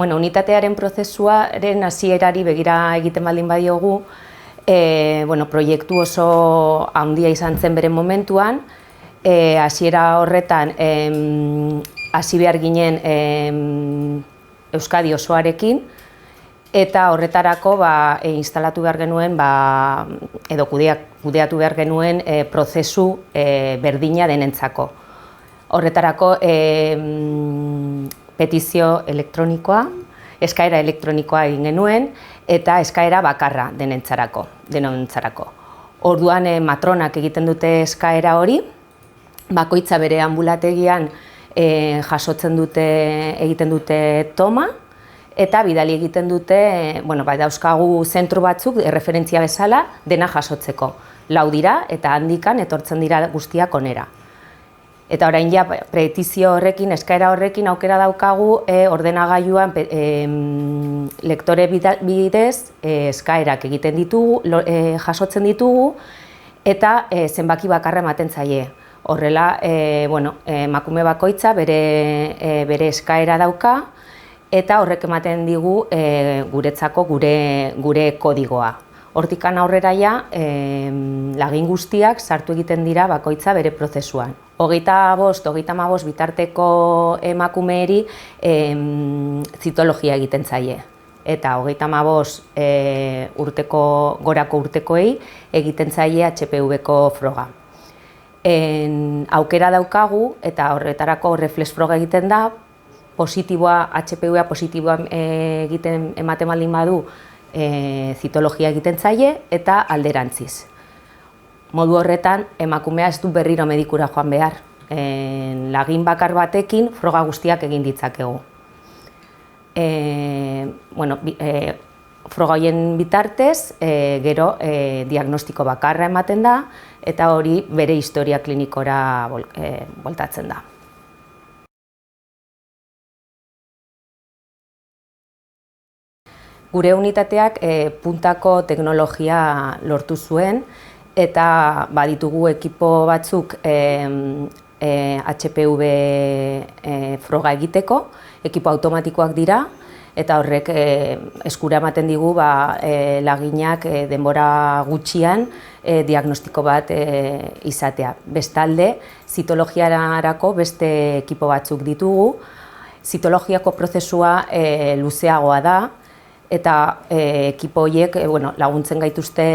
Unitatearen prozesuaren hasierari begira egiten baldin badiogu, proiektu oso handia izan zen bere momentuan, hasiera horretan hasi behar ginen Euskadi osoarekin, eta horretarako instalatu behar genuen, edo kudeatu behar genuen prozesu berdina denentzako. Horretarako petizio elektronikoa, eskaera elektronikoa egin genuen, eta eskaera bakarra denentzarako. Orduan matronak egiten dute eskaera hori, bakoitza bere ambulategian jasotzen dute, egiten dute toma, eta bidali egiten dute, dauzkagu zentru batzuk, erreferentzia bezala, dena jasotzeko. 4 dira, eta handikan etortzen dira guztiak onera. Eta orain ja, petizio horrekin, eskaera horrekin aukera daukagu ordenagailuan lektore bidez eskaerak egiten ditugu, jasotzen ditugu, eta zenbaki bakarra ematen zaie. Horrela, emakume bakoitza bere eskaera dauka, eta horrek ematen digu guretzako gure kodigoa. Hortikan aurrera ja, lagin guztiak sartu egiten dira bakoitza bere prozesuan. 25-35 bitarteko emakumeeri zitologia egiten zaie. Eta 35 gorako urtekoei egiten zaie HPV-ko froga. Aukera daukagu, eta horretarako reflex froga egiten da, HPV-a positiboa ematen baldin badu zitologia egiten zaie, eta alderantziz. Modu horretan, emakumea ez du berriro medikura joan behar. Lagin bakar batekin froga guztiak egin ditzakegu. Froga horien bitartez, gero diagnostiko bakarra ematen da, eta hori bere historia klinikora bueltatzen da. Gure unitateak puntako teknologia lortu zuen, eta baditugu ekipo batzuk HPV froga egiteko, ekipo automatikoak dira, eta horrek eskura ematen digu laginak denbora gutxian diagnostiko bat izatea. Bestalde, zitologiarako beste ekipo batzuk ditugu, zitologiako prozesua luzeagoa da, eta ekipo horiek laguntzen gaituzte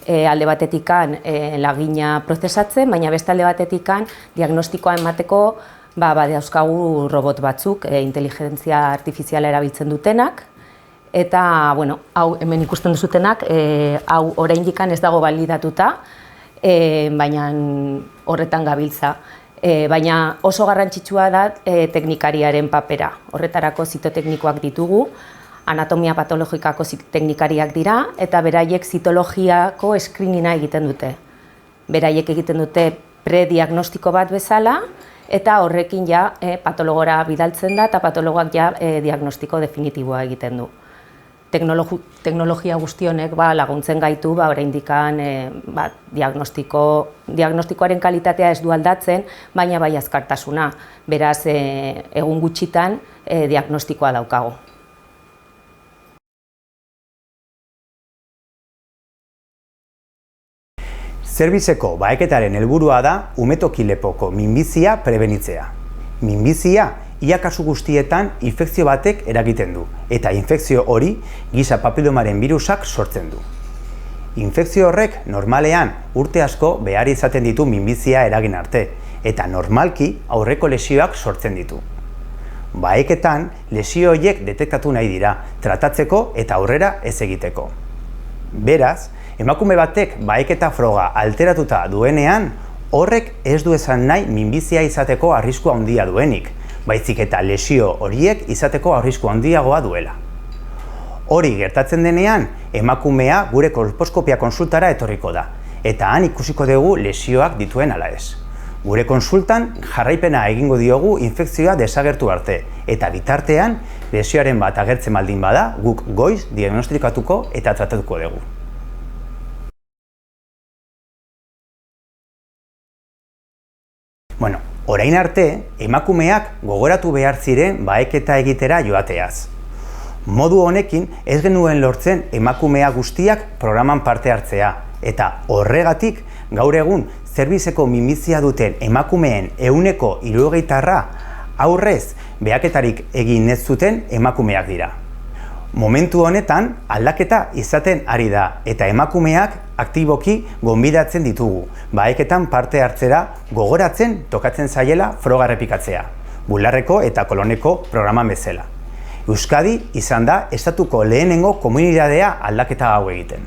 alde batetikan lagina prozesatzen, baina beste alde batetikan diagnostikoa emateko dauzkagu robot batzuk, inteligentzia artifiziala erabiltzen dutenak, eta hau hemen ikusten duzutenak, hau oraindikan ez dago balidatuta, baina horretan gabiltza. Baina oso garrantzitsua da teknikariaren papera. Horretarako zitoteknikoak ditugu, anatomia patologikako teknikariak dira, eta beraiek zitologiako eskrinina egiten dute. Beraiek egiten dute prediagnostiko bat bezala, eta horrekin ja patologora bidaltzen da, eta patologoak ja diagnostiko definitiboa egiten du. Teknologia guztionek laguntzen gaitu oraindikan diagnostikoaren kalitatea ez du aldatzen, baina bai azkartasuna. Beraz, egun gutxitan diagnostikoa daukagu. Zerbizeko baheketaren helburua da umetoki-lepoko minbizia prebenitzea. Minbizia ia kasu guztietan infekzio batek eragiten du, eta infekzio hori giza papilomaren birusak sortzen du. Infekzio horrek normalean urte asko behar izaten ditu minbizia eragin arte, eta normalki aurreko lesioak sortzen ditu. Baheketan lesio horiek detektatu nahi dira, tratatzeko eta aurrera ez egiteko. Beraz, emakume batek baheketa froga alteratuta duenean, horrek ez du esan nahi minbizia izateko arriskua handia duenik, baizik eta lesio horiek izateko arriskua handiagoa duela. Hori gertatzen denean, emakumea gure kolposkopia konsultara etorriko da, eta han ikusiko dugu lesioak dituen ala ez. Gure konsultan jarraipena egingo diogu infekzioa desagertu arte, eta bitartean lesioaren bat agertzen baldin bada, guk goiz diagnostikatuko eta tratatuko dugu. Orain arte, emakumeak gogoratu behar ziren baheketa egitera joateaz. Modu honekin ez genuen lortzen emakumea guztiak programan parte hartzea, eta horregatik gaur egun zerbizeko minbizia duten emakumeen 70%, aurrez behaketarik egin ez zuten emakumeak dira. Momentu honetan aldaketa izaten ari da eta emakumeak aktiboki gonbidatzen ditugu, baheketan parte hartzera gogoratzen tokatzen zaiela froga errepikatzea, bularreko eta koloneko programan bezala. Euskadi izan da estatuko lehenengo komunitatea aldaketa hau egiten.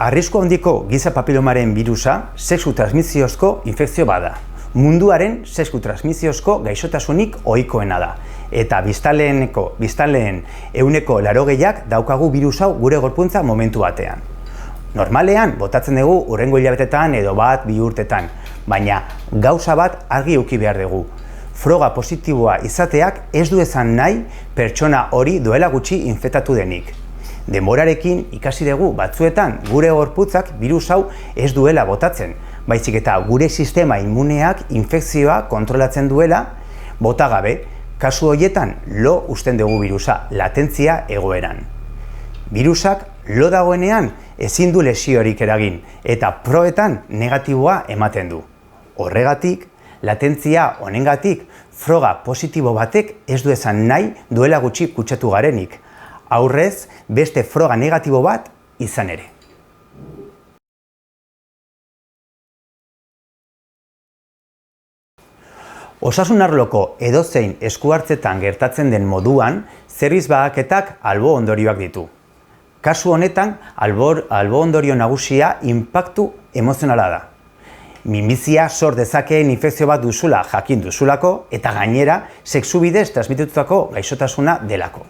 Arrisku handiko giza papilomaren birusa sexu transmisiozko infekzio bada. Munduaren sexu transmisiozko gaixotasunik ohikoena da. Eta biztanleen 80%ak daukagu birus hau gure gorpuntza momentu batean. Normalean, botatzen dugu hurrengo hilabetetan edo bat, 2 urtetan, baina gauza bat argi eduki behar dugu. Froga positiboa izateak ez du esan nahi pertsona hori duela gutxi infektatu denik. Denborarekin ikasi dugu batzuetan gure gorputzak birus hau ez duela botatzen, baizik eta gure sistema immuneak infekzioa kontrolatzen duela, bota gabe, kasu horietan lo uzten dugu birusa, latentzia egoeran. Birusak lo dagoenean ezin du lesiorik eragin eta probetan negatiboa ematen du. Horregatik, latentzia honengatik froga positibo batek ez du esan nahi duela gutxi kutsatu garenik, aurrez beste froga negatibo bat izan ere. Osasun arloko edozein eskuhartzetan gertatzen den moduan, zerbiz bahaketak albo ondorioak ditu. Kasu honetan, albo ondorio nagusia inpaktu emozionala da. Minbizia sor dezakeen infekzio bat duzula jakin duzulako eta gainera sexu bidez transmititutako gaixotasuna delako.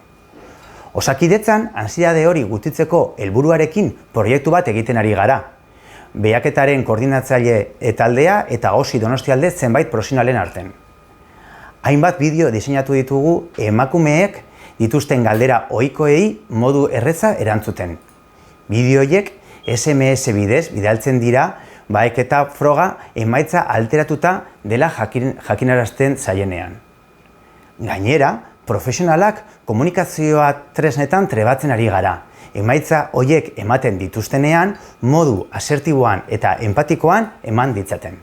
Osakidetzan, antsiedade hori gutxitzeko helburuarekin proiektu bat egiten ari gara. Behaketaren koordinatzaile taldea eta OSI Donostialde zenbait profesionalen artean. Hainbat bideo diseinatu ditugu emakumeek dituzten galdera ohikoei modu erreza erantzuten. Bideo horiek SMS bidez bidaltzen dira baheketa froga emaitza alteratuta dela jakinarazten zaienean. Gainera, profesionalak komunikazioa tresnetan trebatzen ari gara. Emaitza horiek ematen dituztenean modu asertiboan eta empatikoan eman ditzaten.